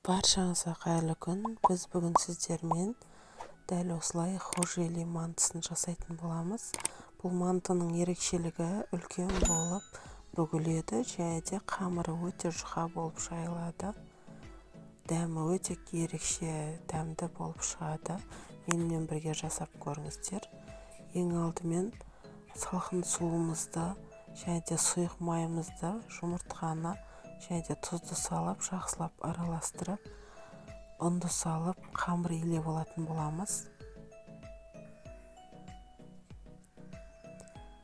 Баршаңызға қайырлы күн. Біз бүгін сіздермен дәл осылай хожели мантысын жасайтын боламыз. Бұл мантының ерекшелігі үлкен болып бүгіледі және де қамыры өте жұқа болып жайылады. Дәмі өте ерекше дәмді болып шығады. Менімен бірге жасап көріңіздер. Ең алдымен салқын суымызды және де сұйық майымызды, жұмыртқаны және де тұзды салып, жақсылап араластырып, ұнды салып, қамыр илеп алатын боламыз.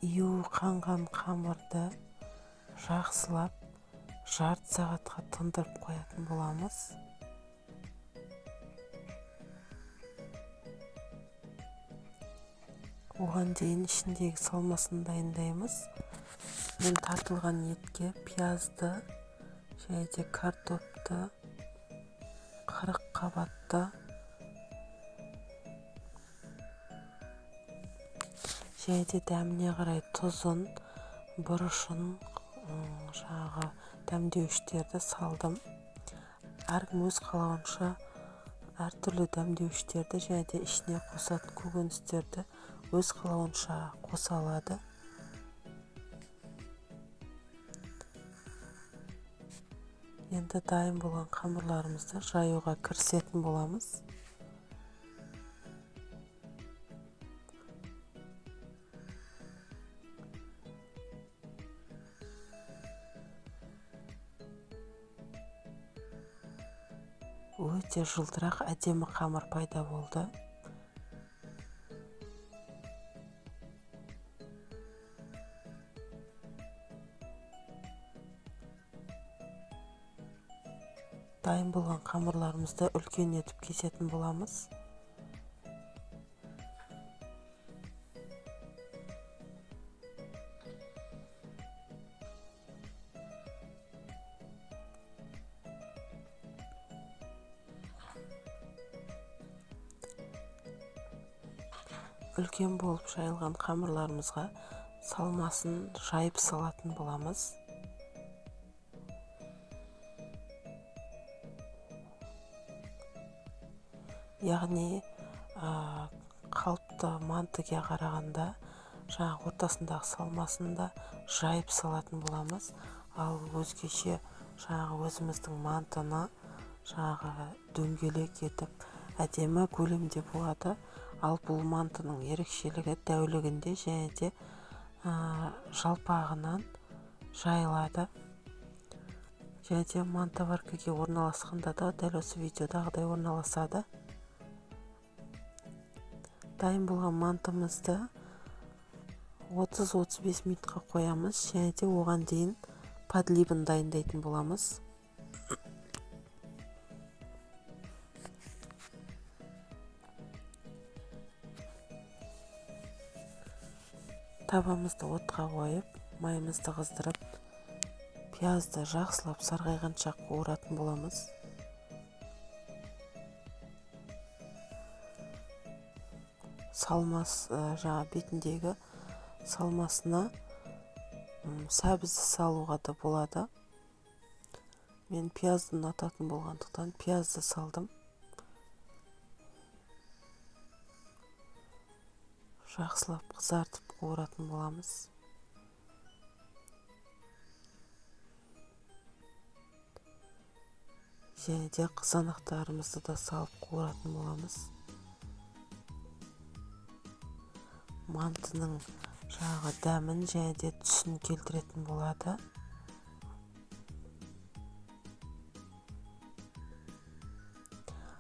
Июі қанған қамырды жақсылап жарты сағатқа тындырып қоятын боламыз. Оған дейін ішіндегі салмасын дайындаймыз. Мен тартылған етке пиязды және де картопты, қырық қабатты және де дәміне қарай тұзын, бұрышын, дәмдеуіштерді салдым. Әркім өз қалауынша әртүрлі дәмдеуіштерді және де ішіне қосатын көкөністерді өз қалауынша қоса алады. Енді дайын болған қамырларымызды жаюға кірісетін боламыз. Өте жылтырақ әдемі қамыр пайда болды. Дайын болған қамырларымызды үлкен етіп кесетін боламыз. Үлкен болып жайылған қамырларымызға салмасын жайып салатын боламыз. Яғни қалыпты мантыге қарағанда ортасындағы салмасында жайып салатын боламыз. Ал өзгеше өзіміздің мантыны дөңгелек етіп әдемі көлемде болады. Ал бұл мантының ерекшелігі дәулігінде және де жалпағынан жайылады. Және де мантоваркаға орналасқанда да дәл осы видеодағыдай орналасады. Дайын болған мантымызды 30-35 минутқа қоямыз және де оған дейін подлибін дайындайтын боламыз. Табамызды отқа қойып, майымызды қыздырып, пиязды жақсылап сарғайғанша қуыратын боламыз. Бетіндегі салмасына сәбізді салуға да болады. Мен пиязды ұнататын болғандықтан пиязды салдым. Жақсылап қызартып қуыратын боламыз. Және де қызанақтарымызды да салып қуыратын боламыз. Мантының дәмін және де түсін келтіретін болады.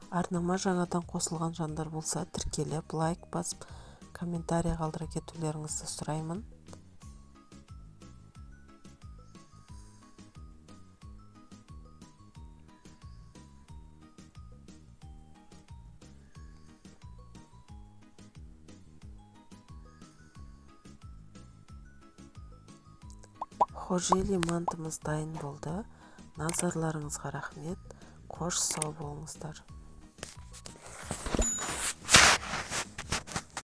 Арнама жаңадан қосылған жандар болса, тіркеліп, лайк басып, комментарий қалдыра кетулеріңізді сұраймын. Хожели мантымыз дайын болды. Назарларыңызға рахмет. Қош сау болыңыздар.